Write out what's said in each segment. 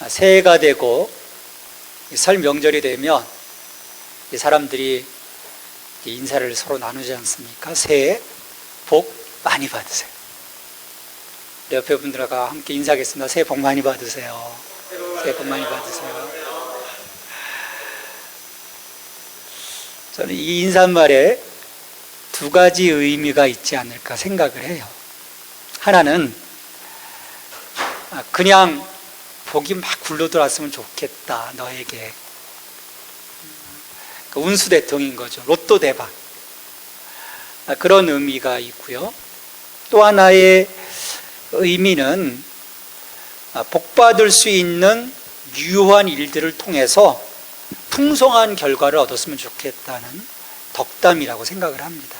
새해가 되고 설 명절이 되면 사람들이 인사를 서로 나누지 않습니까? 새해 복 많이 받으세요. 옆에 분들과 함께 인사하겠습니다. 새해 복 많이 받으세요. 새해 복 많이 받으세요. 저는 이 인사말에 두 가지 의미가 있지 않을까 생각을 해요. 하나는 그냥 복이 막 굴러들어왔으면 좋겠다, 너에게. 운수 대통인 거죠. 로또 대박. 그런 의미가 있고요. 또 하나의 의미는 복받을 수 있는 유효한 일들을 통해서 풍성한 결과를 얻었으면 좋겠다는 덕담이라고 생각을 합니다.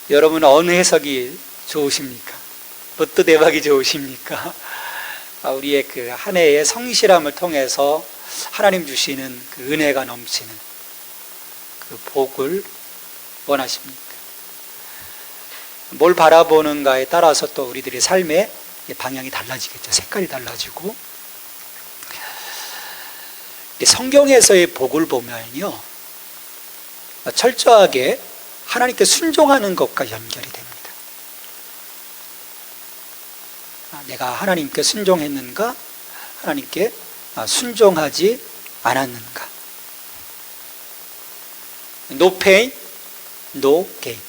여러분 어느 해석이 좋으십니까? 로또 대박이 좋으십니까? 우리의 그 한 해의 성실함을 통해서 하나님 주시는 그 은혜가 넘치는 그 복을 원하십니까? 뭘 바라보는가에 따라서 또 우리들의 삶의 방향이 달라지겠죠. 색깔이 달라지고. 성경에서의 복을 보면요, 철저하게 하나님께 순종하는 것과 연결이 됩니다. 내가 하나님께 순종했는가? 하나님께 순종하지 않았는가? No pain, no gain.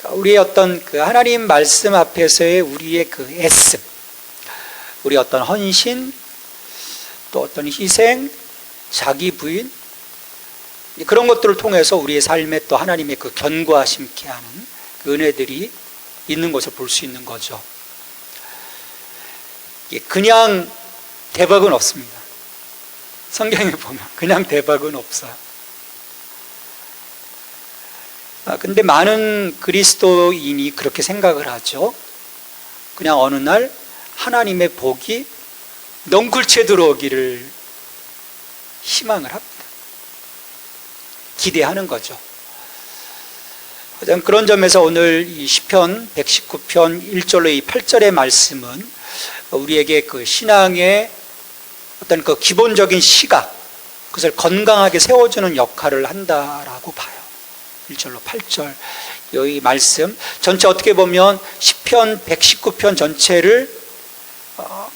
우리의 어떤 그 하나님 말씀 앞에서의 우리의 그 애씀, 우리 어떤 헌신, 또 어떤 희생, 자기 부인, 그런 것들을 통해서 우리의 삶에 또 하나님의 그 견고하심케 하는 그 은혜들이 있는 것을 볼 수 있는 거죠. 그냥 대박은 없습니다. 성경에 보면 그냥 대박은 없어요. 근데 많은 그리스도인이 그렇게 생각을 하죠. 그냥 어느 날 하나님의 복이 넝쿨채 들어오기를 희망을 합니다. 기대하는 거죠. 그런 점에서 오늘 이 시편 119편 1절로 이 8절의 말씀은 우리에게 그 신앙의 어떤 그 기본적인 시각, 그것을 건강하게 세워주는 역할을 한다라고 봐요. 1절로 8절 이 말씀 전체 어떻게 보면 시편 119편 전체를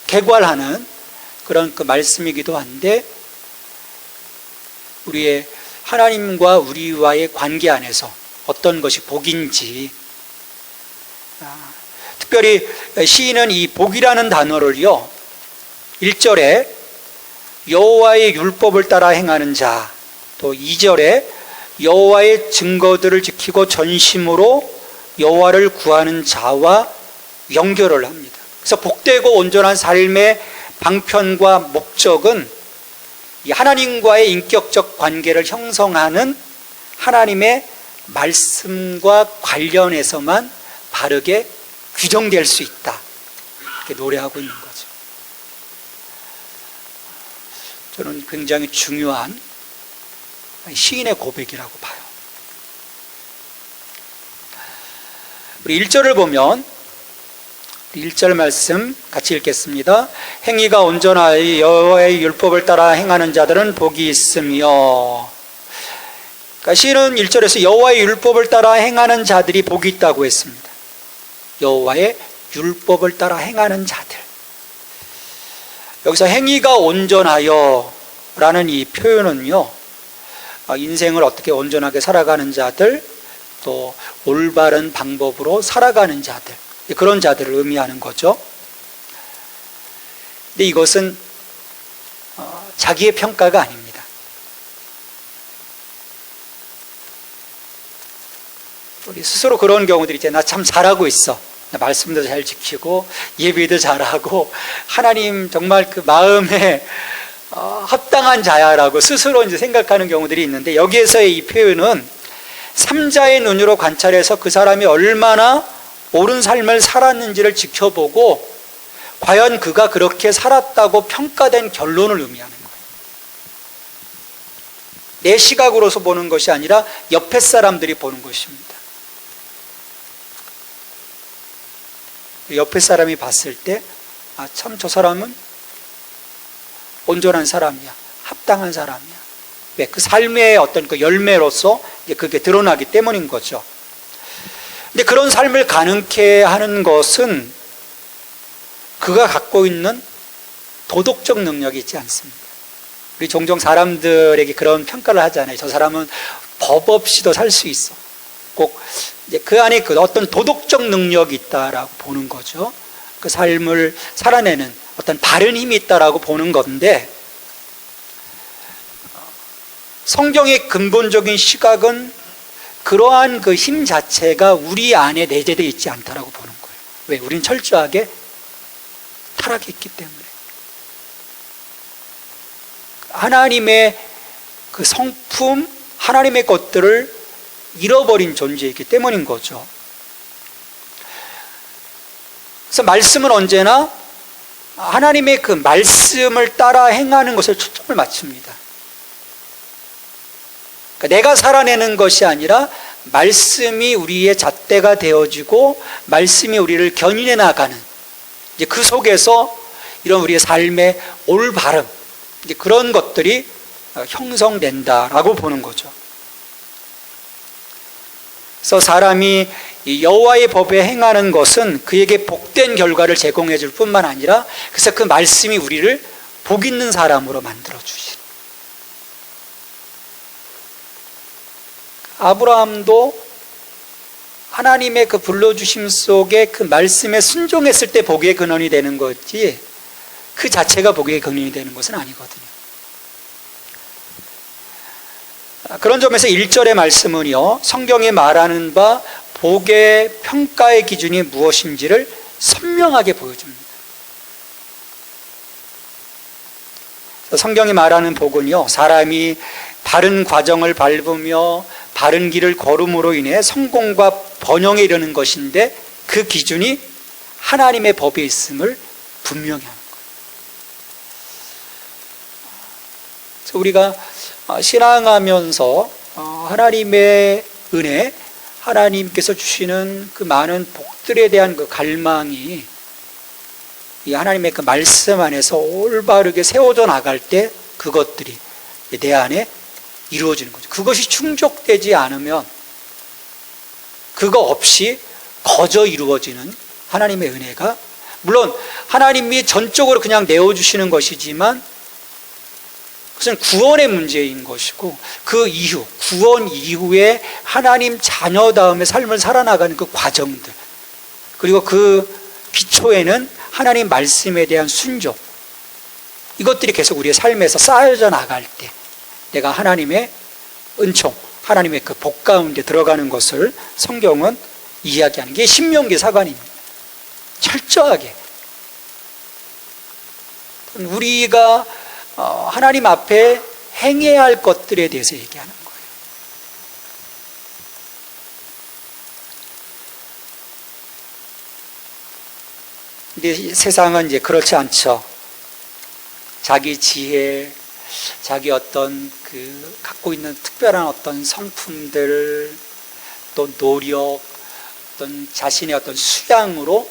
개괄하는 그런 그 말씀이기도 한데, 우리의 하나님과 우리와의 관계 안에서 어떤 것이 복인지, 특별히 시인은 이 복이라는 단어를요, 1절에 여호와의 율법을 따라 행하는 자, 또 2절에 여호와의 증거들을 지키고 전심으로 여호와를 구하는 자와 연결을 합니다. 그래서 복되고 온전한 삶의 방편과 목적은 이 하나님과의 인격적 관계를 형성하는 하나님의 말씀과 관련해서만 바르게 규정될 수 있다, 이렇게 노래하고 있는 거죠. 저는 굉장히 중요한 시인의 고백이라고 봐요. 우리 1절을 보면 1절 말씀 같이 읽겠습니다. 행위가 온전하여 여호와의 율법을 따라 행하는 자들은 복이 있으며, 그러니까 시인은 1절에서 여호와의 율법을 따라 행하는 자들이 복이 있다고 했습니다. 여호와의 율법을 따라 행하는 자들. 여기서 행위가 온전하여 라는 이 표현은요, 인생을 어떻게 온전하게 살아가는 자들, 또 올바른 방법으로 살아가는 자들, 그런 자들을 의미하는 거죠. 근데 이것은 자기의 평가가 아닙니다. 우리 스스로 그런 경우들이 있잖아요. 나 참 잘하고 있어. 나 말씀도 잘 지키고 예배도 잘하고 하나님 정말 그 마음에 합당한 자야라고 스스로 이제 생각하는 경우들이 있는데, 여기에서의 이 표현은 삼자의 눈으로 관찰해서 그 사람이 얼마나 옳은 삶을 살았는지를 지켜보고 과연 그가 그렇게 살았다고 평가된 결론을 의미하는 거예요. 내 시각으로서 보는 것이 아니라 옆에 사람들이 보는 것입니다. 옆에 사람이 봤을 때 아, 참 저 사람은 온전한 사람이야, 합당한 사람이야. 왜? 그 삶의 어떤 그 열매로서 이제 그게 드러나기 때문인 거죠. 근데 그런 삶을 가능케 하는 것은 그가 갖고 있는 도덕적 능력이 있지 않습니다. 우리 종종 사람들에게 그런 평가를 하잖아요. 저 사람은 법 없이도 살 수 있어. 꼭 이제 그 안에 그 어떤 도덕적 능력이 있다라고 보는 거죠. 그 삶을 살아내는 어떤 바른 힘이 있다라고 보는 건데, 성경의 근본적인 시각은 그러한 그 힘 자체가 우리 안에 내재되어 있지 않다라고 보는 거예요. 왜? 우리는 철저하게 타락했기 때문에. 하나님의 그 성품, 하나님의 것들을 잃어버린 존재이기 때문인 거죠. 그래서 말씀은 언제나 하나님의 그 말씀을 따라 행하는 것을 초점을 맞춥니다. 그러니까 내가 살아내는 것이 아니라 말씀이 우리의 잣대가 되어지고 말씀이 우리를 견인해 나가는, 이제 그 속에서 이런 우리의 삶의 올바름, 이제 그런 것들이 형성된다라고 보는 거죠. 그래서 사람이 여호와의 법에 행하는 것은 그에게 복된 결과를 제공해 줄 뿐만 아니라, 그래서 그 말씀이 우리를 복 있는 사람으로 만들어 주시는. 아브라함도 하나님의 그 불러주심 속에 그 말씀에 순종했을 때 복의 근원이 되는 거지, 그 자체가 복의 근원이 되는 것은 아니거든요. 그런 점에서 1절의 말씀은요, 성경이 말하는 바 복의 평가의 기준이 무엇인지를 선명하게 보여줍니다. 성경이 말하는 복은요, 사람이 바른 과정을 밟으며 바른 길을 걸음으로 인해 성공과 번영에 이르는 것인데, 그 기준이 하나님의 법에 있음을 분명히 하는 거예요. 그래서 우리가 신앙하면서 하나님의 은혜, 하나님께서 주시는 그 많은 복들에 대한 그 갈망이 이 하나님의 그 말씀 안에서 올바르게 세워져 나갈 때 그것들이 내 안에 이루어지는 거죠. 그것이 충족되지 않으면 그거 없이 거저 이루어지는 하나님의 은혜가, 물론 하나님이 전적으로 그냥 내어주시는 것이지만 그것은 구원의 문제인 것이고, 그 이후, 구원 이후에 하나님 자녀다움의 삶을 살아나가는 그 과정들, 그리고 그 기초에는 하나님 말씀에 대한 순종, 이것들이 계속 우리의 삶에서 쌓여져 나갈 때 내가 하나님의 은총, 하나님의 그 복 가운데 들어가는 것을 성경은 이야기하는 게 신명기 사관입니다. 철저하게 우리가 하나님 앞에 행해야 할 것들에 대해서 얘기하는 거예요. 근데 세상은 이제 그렇지 않죠. 자기 지혜, 자기 어떤 그 갖고 있는 특별한 어떤 성품들, 또 노력, 어떤 자신의 어떤 수양으로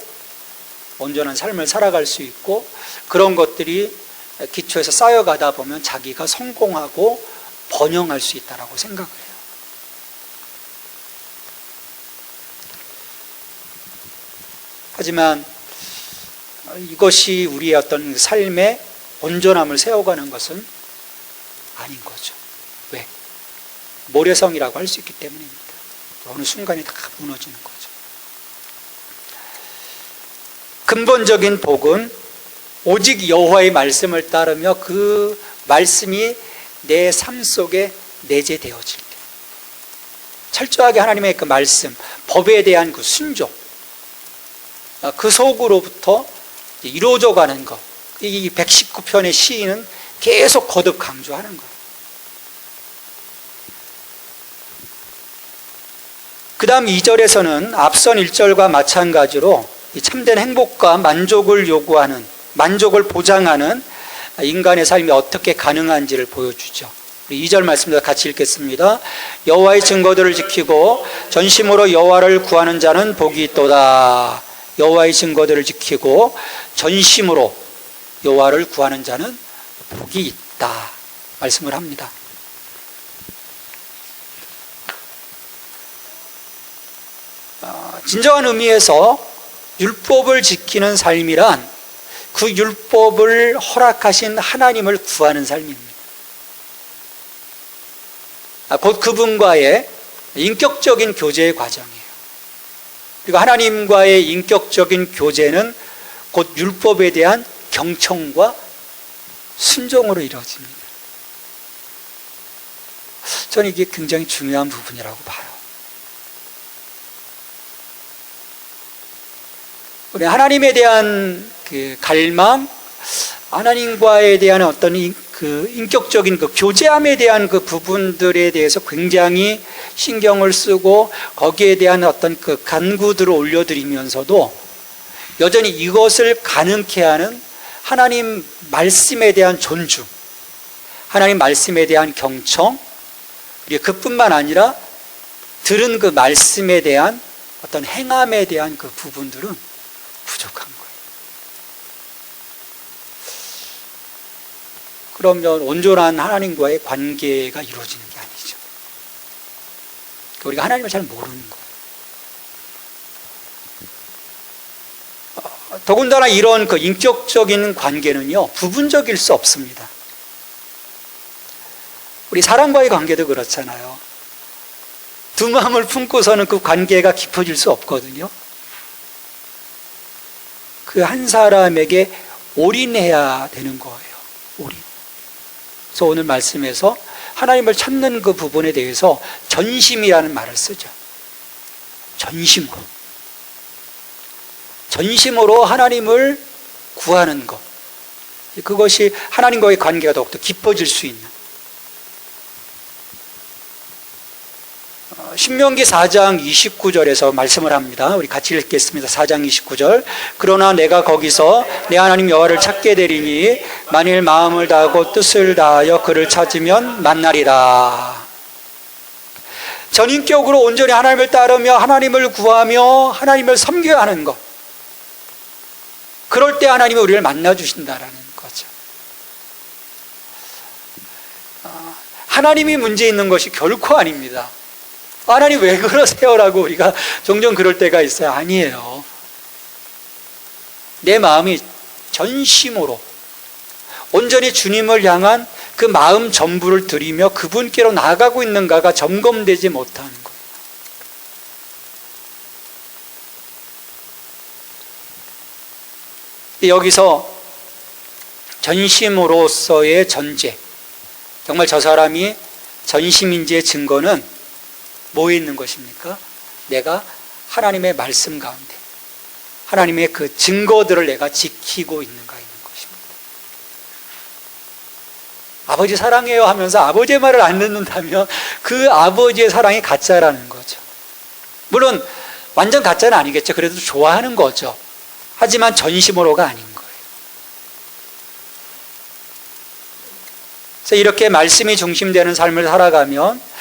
온전한 삶을 살아갈 수 있고, 그런 것들이 기초에서 쌓여가다 보면 자기가 성공하고 번영할 수 있다고 생각을 해요. 하지만 이것이 우리의 어떤 삶의 온전함을 세워가는 것은 아닌 거죠. 왜? 모래성이라고 할 수 있기 때문입니다. 어느 순간에 다 무너지는 거죠. 근본적인 복은 오직 여호와의 말씀을 따르며 그 말씀이 내 삶 속에 내재되어질 때, 철저하게 하나님의 그 말씀, 법에 대한 그 순종, 그 속으로부터 이루어져 가는 것, 이 119편의 시인은 계속 거듭 강조하는 거예요. 그 다음 2절에서는 앞선 1절과 마찬가지로 참된 행복과 만족을 요구하는, 만족을 보장하는 인간의 삶이 어떻게 가능한지를 보여주죠. 2절 말씀도 같이 읽겠습니다. 여호와의 증거들을 지키고 전심으로 여호와를 구하는 자는 복이 있도다. 여호와의 증거들을 지키고 전심으로 여호와를 구하는 자는 복이 있다 말씀을 합니다. 진정한 의미에서 율법을 지키는 삶이란 그 율법을 허락하신 하나님을 구하는 삶입니다. 곧 그분과의 인격적인 교제의 과정이에요. 그리고 하나님과의 인격적인 교제는 곧 율법에 대한 경청과 순종으로 이루어집니다. 저는 이게 굉장히 중요한 부분이라고 봐요. 우리 하나님에 대한 그 갈망, 하나님과에 대한 어떤 그 인격적인 그 교제함에 대한 그 부분들에 대해서 굉장히 신경을 쓰고 거기에 대한 어떤 그 간구들을 올려드리면서도 여전히 이것을 가능케 하는 하나님 말씀에 대한 존중, 하나님 말씀에 대한 경청, 그리고 그뿐만 아니라 들은 그 말씀에 대한 어떤 행함에 대한 그 부분들은 부족한 거예요. 그러면 온전한 하나님과의 관계가 이루어지는 게 아니죠. 우리가 하나님을 잘 모르는 거예요. 더군다나 이런 그 인격적인 관계는요, 부분적일 수 없습니다. 우리 사람과의 관계도 그렇잖아요. 두 마음을 품고서는 그 관계가 깊어질 수 없거든요. 그 한 사람에게 올인해야 되는 거예요. 올인. 그래서 오늘 말씀에서 하나님을 찾는 그 부분에 대해서 전심이라는 말을 쓰죠. 전심으로. 전심으로 하나님을 구하는 것. 그것이 하나님과의 관계가 더욱더 깊어질 수 있는. 신명기 4장 29절에서 말씀을 합니다. 우리 같이 읽겠습니다. 4장 29절. 그러나 내가 거기서 내 하나님 여호와를 찾게 되리니 만일 마음을 다하고 뜻을 다하여 그를 찾으면 만나리라. 전인격으로 온전히 하나님을 따르며 하나님을 구하며 하나님을 섬겨야 하는 것. 그럴 때 하나님이 우리를 만나주신다라는 거죠. 하나님이 문제 있는 것이 결코 아닙니다. 하나님 왜 그러세요? 라고 우리가 종종 그럴 때가 있어요. 아니에요. 내 마음이 전심으로 온전히 주님을 향한 그 마음 전부를 드리며 그분께로 나아가고 있는가가 점검되지 못하는 거예요. 여기서 전심으로서의 전제, 정말 저 사람이 전심인지의 증거는 뭐에 있는 것입니까? 내가 하나님의 말씀 가운데 하나님의 그 증거들을 내가 지키고 있는가 있는 것입니다. 아버지 사랑해요 하면서 아버지의 말을 안 듣는다면 그 아버지의 사랑이 가짜라는 거죠. 물론 완전 가짜는 아니겠죠. 그래도 좋아하는 거죠. 하지만 전심으로가 아닌 거예요. 그래서 이렇게 말씀이 중심되는 삶을 살아가면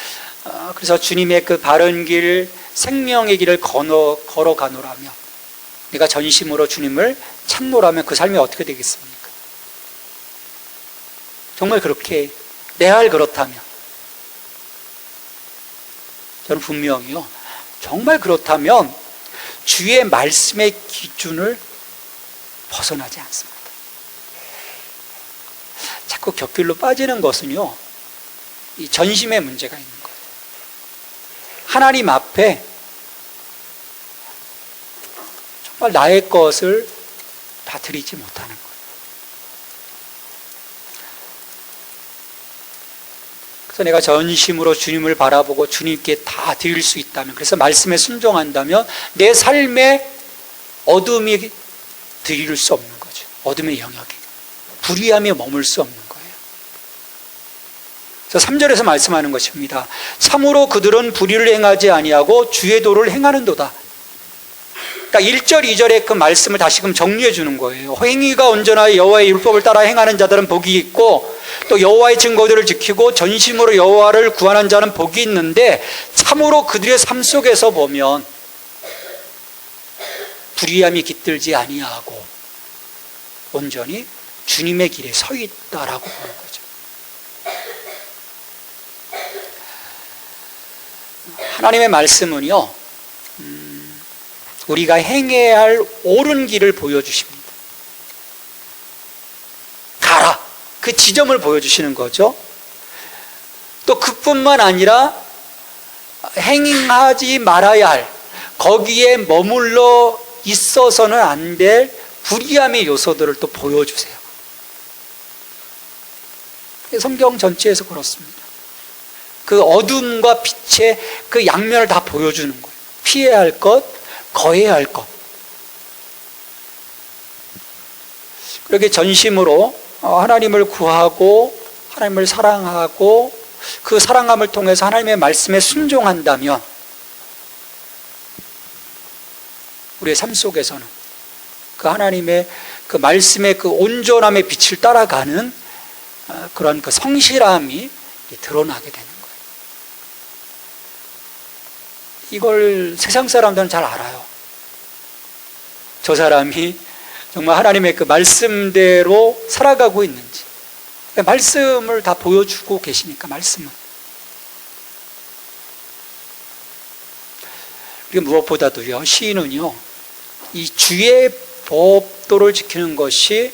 그래서 주님의 그 바른 길, 생명의 길을 걸어가노라면, 내가 전심으로 주님을 찾노라면 그 삶이 어떻게 되겠습니까? 정말 그렇게 레알 그렇다면, 저는 분명히요, 정말 그렇다면 주의 말씀의 기준을 벗어나지 않습니다. 자꾸 곁길로 빠지는 것은요, 이 전심의 문제가 있는 거예요. 하나님 앞에 정말 나의 것을 다 드리지 못하는 거예요. 그래서 내가 전심으로 주님을 바라보고 주님께 다 드릴 수 있다면, 그래서 말씀에 순종한다면 내 삶에 어둠이 드릴 수 없는 거죠. 어둠의 영역에 불의함이 머물 수 없는 거예요. 그래서 3절에서 말씀하는 것입니다. 참으로 그들은 불의를 행하지 아니하고 주의 도를 행하는도다. 그러니까 1절, 2절의 그 말씀을 다시금 정리해 주는 거예요. 행위가 온전하여 여호와의 율법을 따라 행하는 자들은 복이 있고, 또 여호와의 증거들을 지키고 전심으로 여호와를 구하는 자는 복이 있는데, 참으로 그들의 삶 속에서 보면 불의함이 깃들지 아니하고 온전히 주님의 길에 서 있다라고 보는 거죠. 하나님의 말씀은요, 우리가 행해야 할 옳은 길을 보여주십니다. 가라! 그 지점을 보여주시는 거죠. 또 그뿐만 아니라 행하지 말아야 할, 거기에 머물러 있어서는 안 될 불의함의 요소들을 또 보여주세요. 성경 전체에서 그렇습니다. 그 어둠과 빛의 그 양면을 다 보여주는 거예요. 피해야 할 것, 거해야 할 것. 그렇게 전심으로 하나님을 구하고 하나님을 사랑하고 그 사랑함을 통해서 하나님의 말씀에 순종한다면 우리의 삶 속에서는 그 하나님의 그 말씀의 그 온전함의 빛을 따라가는 그런 그 성실함이 드러나게 되는 거예요. 이걸 세상 사람들은 잘 알아요. 저 사람이 정말 하나님의 그 말씀대로 살아가고 있는지. 말씀을 다 보여주고 계시니까, 말씀은. 그리고 무엇보다도요, 시인은요, 이 주의 법도를 지키는 것이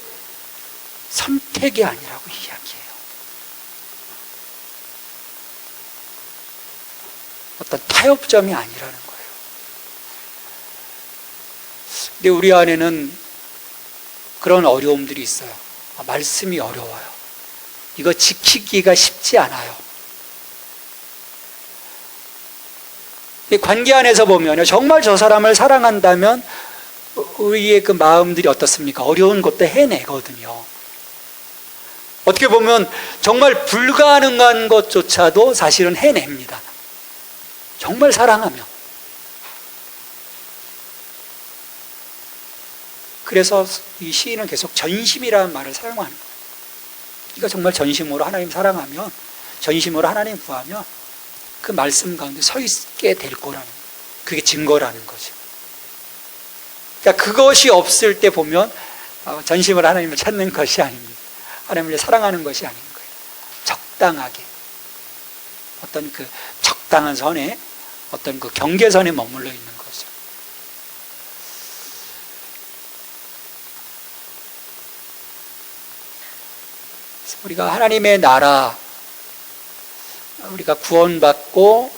선택이 아니라고 이야기해요. 어떤 타협점이 아니라는 거예요. 근데 우리 안에는 그런 어려움들이 있어요. 말씀이 어려워요. 이거 지키기가 쉽지 않아요. 관계 안에서 보면 정말 저 사람을 사랑한다면 우리의 그 마음들이 어떻습니까? 어려운 것도 해내거든요. 어떻게 보면 정말 불가능한 것조차도 사실은 해냅니다. 정말 사랑하면. 그래서 이 시인은 계속 전심이라는 말을 사용하는 거예요. 그러니까 정말 전심으로 하나님 사랑하면, 전심으로 하나님 구하면 그 말씀 가운데 서 있게 될 거라는 거예요. 그게 증거라는 거죠. 그러니까 그것이 없을 때 보면 전심으로 하나님을 찾는 것이 아닙니다. 하나님을 사랑하는 것이 아닌 거예요. 적당하게 어떤 그 적당한 선에, 어떤 그 경계선에 머물러 있는 거죠. 우리가 하나님의 나라, 우리가 구원받고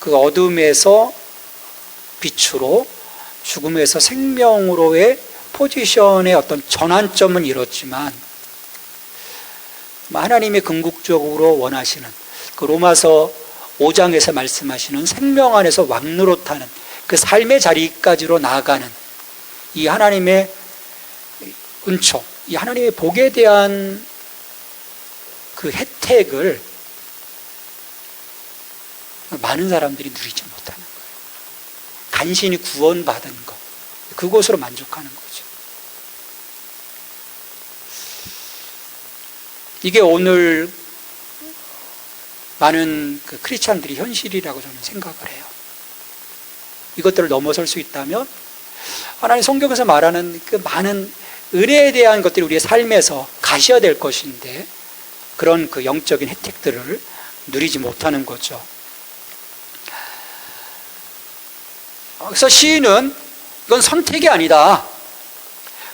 그 어둠에서 빛으로, 죽음에서 생명으로의 포지션의 어떤 전환점은 이렇지만 하나님이 궁극적으로 원하시는 그 로마서 5장에서 말씀하시는 생명 안에서 왕노릇하는 그 삶의 자리까지로 나아가는 이 하나님의 은총, 이 하나님의 복에 대한 그 혜택을 많은 사람들이 누리지 못하는 거예요. 간신히 구원받은 것, 그것으로 만족하는 거죠. 이게 오늘 많은 그 크리스찬들이 현실이라고 저는 생각을 해요. 이것들을 넘어설 수 있다면 하나님 성경에서 말하는 그 많은 은혜에 대한 것들이 우리의 삶에서 가셔야 될 것인데 그런 그 영적인 혜택들을 누리지 못하는 거죠. 그래서 시인은 이건 선택이 아니다.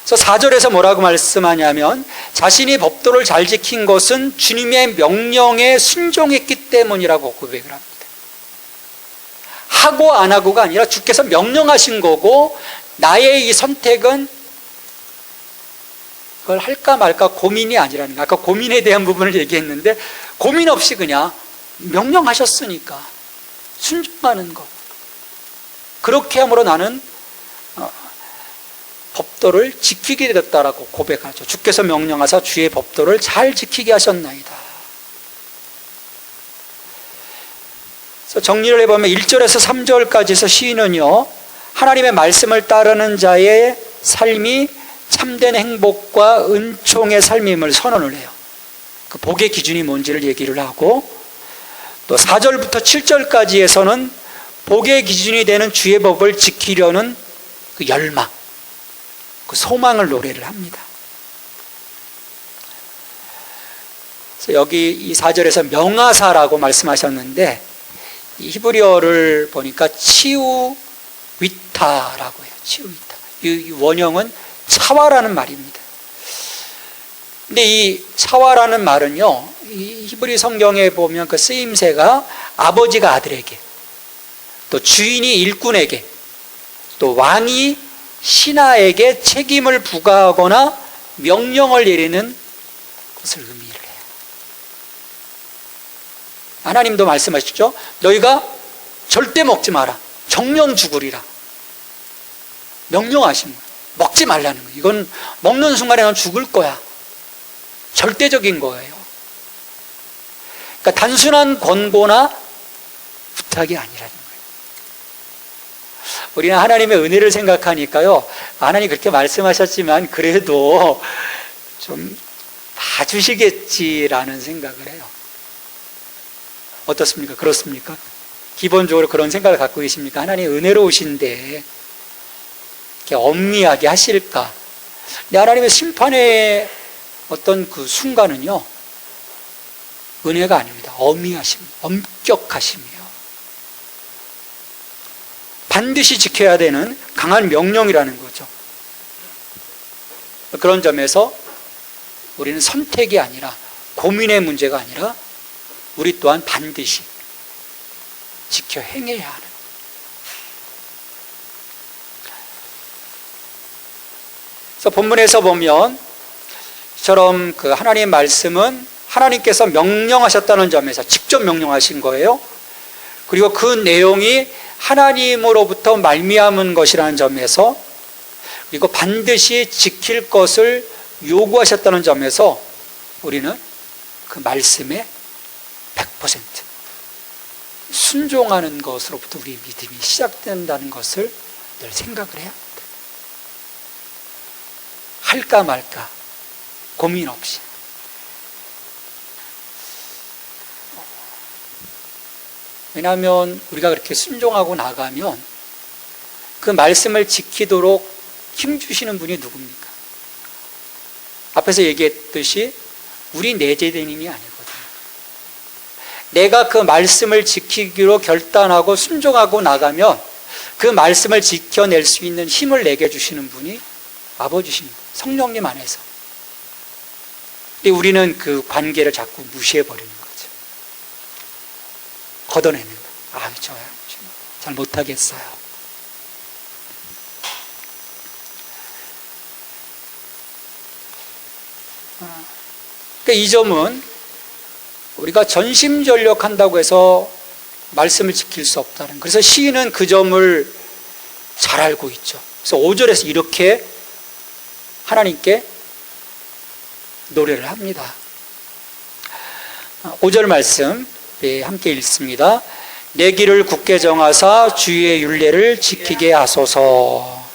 그래서 4절에서 뭐라고 말씀하냐면 자신이 법도를 잘 지킨 것은 주님의 명령에 순종했기 때문이라고 고백을 합니다. 하고 안 하고가 아니라 주께서 명령하신 거고 나의 이 선택은 그걸 할까 말까 고민이 아니라는 거. 아까 고민에 대한 부분을 얘기했는데 고민 없이 그냥 명령하셨으니까 순종하는 것. 그렇게 함으로 나는 법도를 지키게 됐다라고 고백하죠. 주께서 명령하사 주의 법도를 잘 지키게 하셨나이다. 그래서 정리를 해보면 1절에서 3절까지에서 시인은요, 하나님의 말씀을 따르는 자의 삶이 참된 행복과 은총의 삶임을 선언을 해요. 그 복의 기준이 뭔지를 얘기를 하고, 또 4절부터 7절까지에서는 복의 기준이 되는 주의 법을 지키려는 그 열망, 그 소망을 노래를 합니다. 그래서 여기 이 4절에서 명하사라고 말씀하셨는데, 이 히브리어를 보니까 치우 위타라고 해요. 치우 위타. 이 원형은 차와라는 말입니다. 근데 이 차와라는 말은요, 이 히브리 성경에 보면 그 쓰임새가 아버지가 아들에게, 또 주인이 일꾼에게, 또 왕이 신하에게 책임을 부과하거나 명령을 내리는 것을 의미를 해요. 하나님도 말씀하시죠. 너희가 절대 먹지 마라. 정령 죽으리라. 명령하신 거예요. 먹지 말라는 거예요. 이건 먹는 순간에 넌 죽을 거야. 절대적인 거예요. 그러니까 단순한 권고나 부탁이 아니라는 거예요. 우리는 하나님의 은혜를 생각하니까요, 하나님 그렇게 말씀하셨지만 그래도 좀 봐주시겠지라는 생각을 해요. 어떻습니까? 그렇습니까? 기본적으로 그런 생각을 갖고 계십니까? 하나님 은혜로우신데 이렇게 엄미하게 하실까? 근데 하나님의 심판의 어떤 그 순간은요, 은혜가 아닙니다. 엄미하심, 엄격하심이에요. 반드시 지켜야 되는 강한 명령이라는 거죠. 그런 점에서 우리는 선택이 아니라, 고민의 문제가 아니라 우리 또한 반드시 지켜 행해야 하는. 그래서 본문에서 보면 이처럼 그 하나님의 말씀은 하나님께서 명령하셨다는 점에서 직접 명령하신 거예요. 그리고 그 내용이 하나님으로부터 말미암은 것이라는 점에서, 그리고 반드시 지킬 것을 요구하셨다는 점에서 우리는 그 말씀에 100% 순종하는 것으로부터 우리의 믿음이 시작된다는 것을 늘 생각을 해야 합니다. 할까 말까 고민 없이. 왜냐하면 우리가 그렇게 순종하고 나가면 그 말씀을 지키도록 힘주시는 분이 누굽니까? 앞에서 얘기했듯이 우리 내재대님이 아니거든요. 내가 그 말씀을 지키기로 결단하고 순종하고 나가면 그 말씀을 지켜낼 수 있는 힘을 내게 주시는 분이 아버지신 성령님 안에서. 근데 우리는 그 관계를 자꾸 무시해버리는 거죠. 걷어내는 거예요. 아, 저요. 잘 못하겠어요. 그러니까 이 점은 우리가 전심전력한다고 해서 말씀을 지킬 수 없다는. 그래서 시인은 그 점을 잘 알고 있죠. 그래서 5절에서 이렇게 하나님께 노래를 합니다. 5절 말씀 함께 읽습니다. 내 길을 굳게 정하사 주의 율례를 지키게 하소서.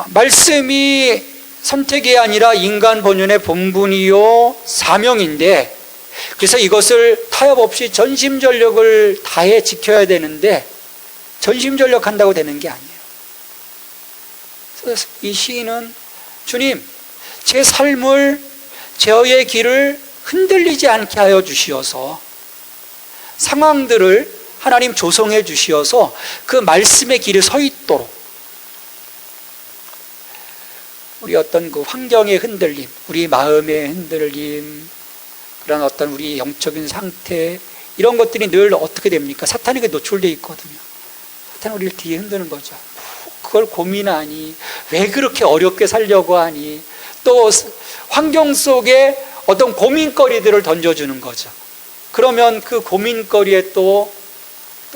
말씀이 선택이 아니라 인간 본연의 본분이요 사명인데, 그래서 이것을 타협 없이 전심전력을 다해 지켜야 되는데 전심전력한다고 되는 게 아니에요. 그래서 이 시인은 주님, 제 삶을, 저의 길을 흔들리지 않게 하여 주시어서, 상황들을 하나님 조성해 주시어서 그 말씀의 길에 서 있도록, 우리 어떤 그 환경의 흔들림, 우리 마음의 흔들림, 그런 어떤 우리 영적인 상태, 이런 것들이 늘 어떻게 됩니까? 사탄에게 노출되어 있거든요. 사탄은 우리를 뒤에 흔드는 거죠. 그걸 고민하니, 왜 그렇게 어렵게 살려고 하니, 또 환경 속에 어떤 고민거리들을 던져주는 거죠. 그러면 그 고민거리에 또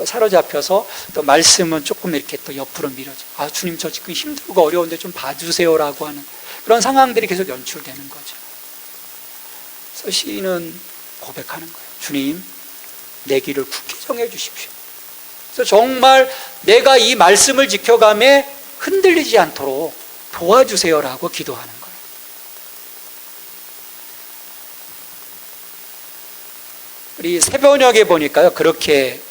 사로잡혀서 또 말씀은 조금 이렇게 또 옆으로 밀어줘. 아, 주님, 저 지금 힘들고 어려운데 좀 봐주세요라고 하는 그런 상황들이 계속 연출되는 거죠. 그래서 시인은 고백하는 거예요. 주님, 내 길을 굳게 정해 주십시오. 그래서 정말 내가 이 말씀을 지켜감에 흔들리지 않도록 도와주세요라고 기도하는 거예요. 우리 새번역에 보니까요, 그렇게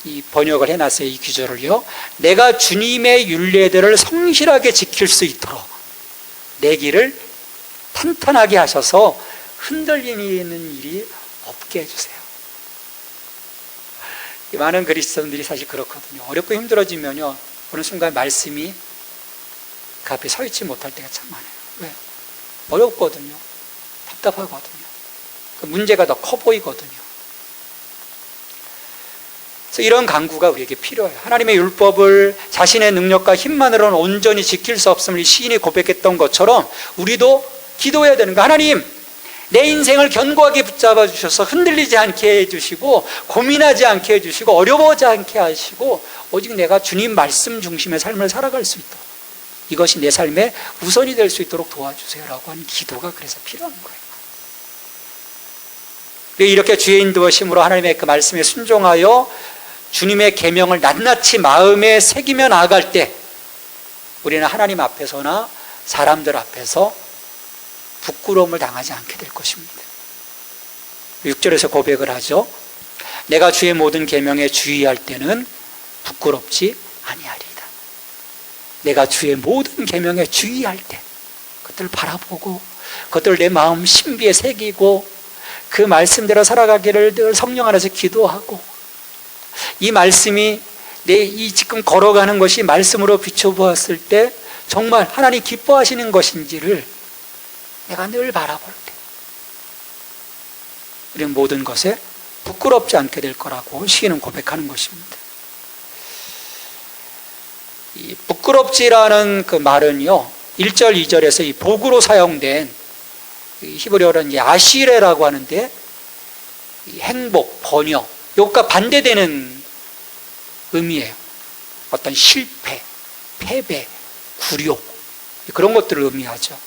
이 번역을 해놨어요. 이 구절을요. 내가 주님의 율례들을 성실하게 지킬 수 있도록 내 길을 탄탄하게 하셔서 흔들림이 있는 일이 없게 해주세요. 많은 그리스도인들이 사실 그렇거든요. 어렵고 힘들어지면요, 어느 순간 말씀이 그 앞에 서 있지 못할 때가 참 많아요. 왜? 어렵거든요. 답답하거든요. 그 문제가 더 커 보이거든요. 그래서 이런 강구가 우리에게 필요해요. 하나님의 율법을 자신의 능력과 힘만으로는 온전히 지킬 수 없음을 시인이 고백했던 것처럼 우리도 기도해야 되는 거예요. 하나님, 내 인생을 견고하게 붙잡아 주셔서 흔들리지 않게 해주시고 고민하지 않게 해주시고 어려워하지 않게 하시고 오직 내가 주님 말씀 중심의 삶을 살아갈 수 있도록, 이것이 내 삶의 우선이 될 수 있도록 도와주세요 라고 하는 기도가 그래서 필요한 거예요. 이렇게 주의 인도하심으로 하나님의 그 말씀에 순종하여 주님의 계명을 낱낱이 마음에 새기며 나아갈 때 우리는 하나님 앞에서나 사람들 앞에서 부끄러움을 당하지 않게 될 것입니다. 6절에서 고백을 하죠. 내가 주의 모든 계명에 주의할 때는 부끄럽지 아니하리이다. 내가 주의 모든 계명에 주의할 때, 그것들을 바라보고 그것들을 내 마음 신비에 새기고 그 말씀대로 살아가기를 늘 성령 안에서 기도하고, 이 말씀이 내 이 지금 걸어가는 것이 말씀으로 비춰보았을 때 정말 하나님 기뻐하시는 것인지를 내가 늘 바라볼 때 우리는 모든 것에 부끄럽지 않게 될 거라고 시인은 고백하는 것입니다. 이 부끄럽지라는 그 말은요, 1절, 2절에서 이 복으로 사용된 히브리어로는 아시레라고 하는데, 이 행복, 번영, 이것과 반대되는 의미예요. 어떤 실패, 패배, 굴욕, 그런 것들을 의미하죠.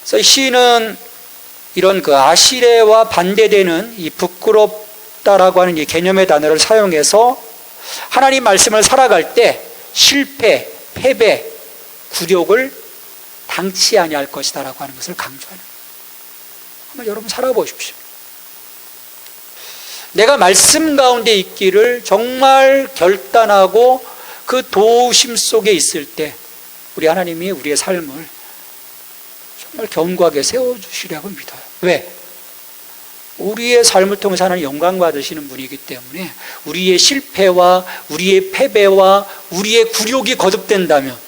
그래서 시인은 이런 그 아시레와 반대되는 이 부끄럽다라고 하는 이 개념의 단어를 사용해서 하나님 말씀을 살아갈 때 실패, 패배, 굴욕을 당치 아니할 것이다라고 하는 것을 강조하는 거예요. 한번 여러분 살아보십시오. 내가 말씀 가운데 있기를 정말 결단하고 그 도우심 속에 있을 때 우리 하나님이 우리의 삶을 정말 견고하게 세워주시려고 믿어요. 왜? 우리의 삶을 통해서 하나님 영광 받으시는 분이기 때문에 우리의 실패와 우리의 패배와 우리의 굴욕이 거듭된다면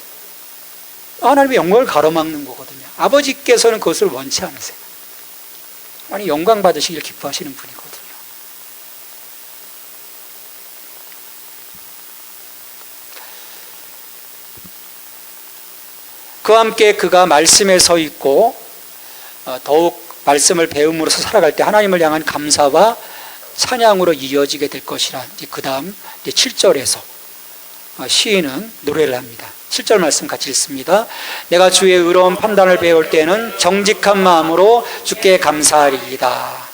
하나님의 영광을 가로막는 거거든요. 아버지께서는 그것을 원치 않으세요. 하나님 영광 받으시길 기뻐하시는 분이거든요. 그와 함께 그가 말씀에 서 있고 더욱 말씀을 배움으로써 살아갈 때 하나님을 향한 감사와 찬양으로 이어지게 될 것이라. 그 다음 7절에서 시인은 노래를 합니다. 7절 말씀 같이 읽습니다. 내가 주의 의로운 판단을 배울 때는 정직한 마음으로 주께 감사하리이다.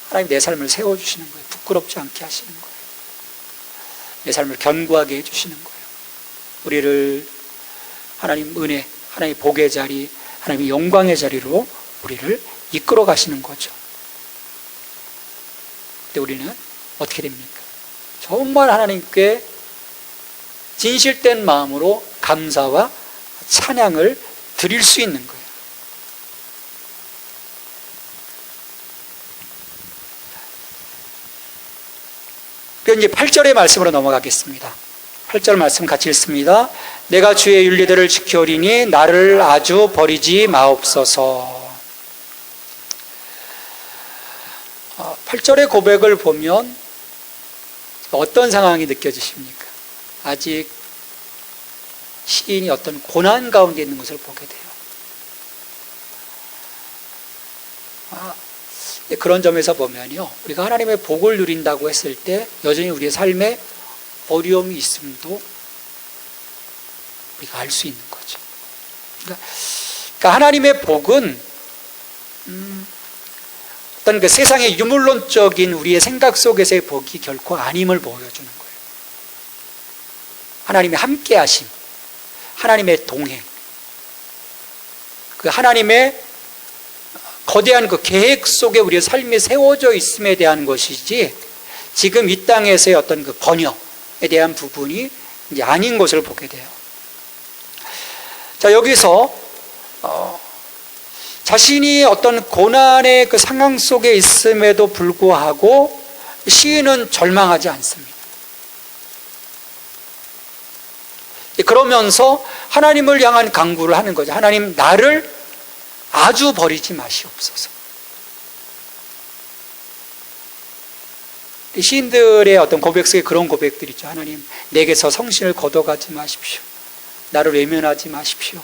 하나님 내 삶을 세워주시는 거예요. 부끄럽지 않게 하시는 거예요. 내 삶을 견고하게 해주시는 거예요. 우리를 하나님 은혜, 하나님 복의 자리, 하나님의 영광의 자리로 우리를 이끌어 가시는 거죠. 그때 우리는 어떻게 됩니까? 정말 하나님께 진실된 마음으로 감사와 찬양을 드릴 수 있는 거예요. 그럼 이제 8절의 말씀으로 넘어가겠습니다. 8절 말씀 같이 읽습니다. 내가 주의 윤리들을 지켜리니 나를 아주 버리지 마옵소서. 8절의 고백을 보면 어떤 상황이 느껴지십니까? 아직 시인이 어떤 고난 가운데 있는 것을 보게 돼요. 그런 점에서 보면요, 우리가 하나님의 복을 누린다고 했을 때 여전히 우리의 삶에 어려움이 있음도 우리가 알 수 있는 거죠. 그러니까 하나님의 복은 어떤 그 세상의 유물론적인 우리의 생각 속에서의 복이 결코 아님을 보여주는 거예요. 하나님의 함께하심, 하나님의 동행, 그 하나님의 거대한 그 계획 속에 우리의 삶이 세워져 있음에 대한 것이지, 지금 이 땅에서의 어떤 그 번영에 대한 부분이 이제 아닌 것을 보게 돼요. 자, 여기서 자신이 어떤 고난의 그 상황 속에 있음에도 불구하고 시인은 절망하지 않습니다. 그러면서 하나님을 향한 간구를 하는 거죠. 하나님, 나를 아주 버리지 마시옵소서. 시인들의 어떤 고백 속에 그런 고백들이 있죠. 하나님, 내게서 성신을 걷어가지 마십시오. 나를 외면하지 마십시오.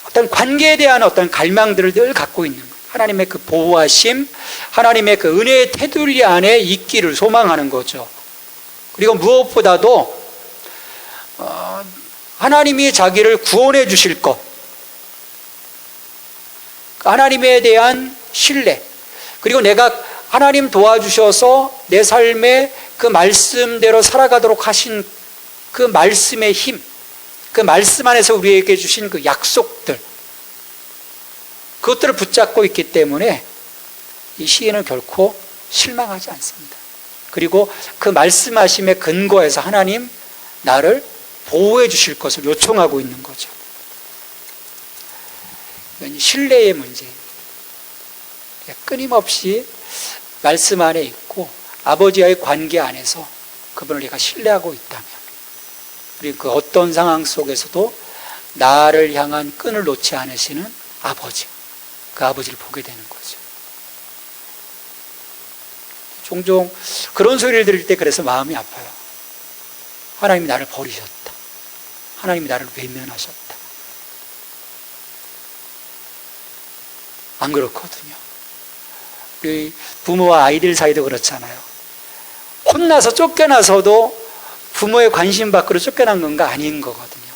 어떤 관계에 대한 어떤 갈망들을 늘 갖고 있는 거예요. 하나님의 그 보호하심, 하나님의 그 은혜의 테두리 안에 있기를 소망하는 거죠. 그리고 무엇보다도 하나님이 자기를 구원해 주실 것, 하나님에 대한 신뢰, 그리고 내가 하나님 도와주셔서 내 삶에 그 말씀대로 살아가도록 하신 그 말씀의 힘, 그 말씀 안에서 우리에게 주신 그 약속들, 그것들을 붙잡고 있기 때문에 이 시인은 결코 실망하지 않습니다. 그리고 그 말씀하심의 근거에서 하나님, 나를 보호해 주실 것을 요청하고 있는 거죠. 신뢰의 문제입니다. 끊임없이 말씀 안에 있고 아버지와의 관계 안에서 그분을 내가 신뢰하고 있다면, 그리고 그 어떤 상황 속에서도 나를 향한 끈을 놓지 않으시는 아버지, 그 아버지를 보게 되는 거죠. 종종 그런 소리를 들을 때 그래서 마음이 아파요. 하나님이 나를 버리셨다. 하나님이 나를 외면하셨다. 안 그렇거든요. 우리 부모와 아이들 사이도 그렇잖아요. 혼나서 쫓겨나서도 부모의 관심 밖으로 쫓겨난 건가? 아닌 거거든요.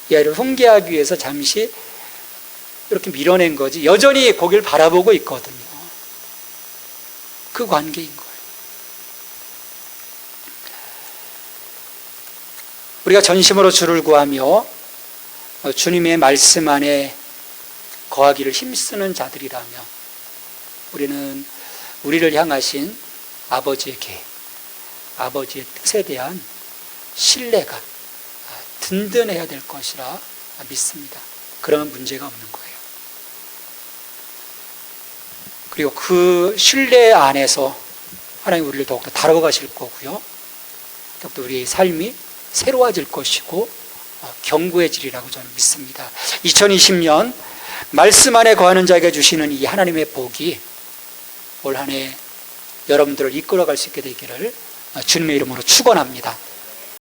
이 아이를 훈계하기 위해서 잠시 이렇게 밀어낸 거지, 여전히 거길 바라보고 있거든요. 그 관계인 거예요. 우리가 전심으로 주를 구하며 주님의 말씀 안에 거하기를 힘쓰는 자들이라면 우리는 우리를 향하신 아버지의 계획, 아버지의 뜻에 대한 신뢰가 든든해야 될 것이라 믿습니다. 그러면 문제가 없는 거예요. 그리고 그 신뢰 안에서 하나님 우리를 더욱더 다뤄가실 거고요. 더욱더 우리의 삶이 새로워질 것이고 견고해지리라고 저는 믿습니다. 2020년 말씀 안에 거하는 자에게 주시는 이 하나님의 복이 올 한 해 여러분들을 이끌어갈 수 있게 되기를 주님의 이름으로 축원합니다.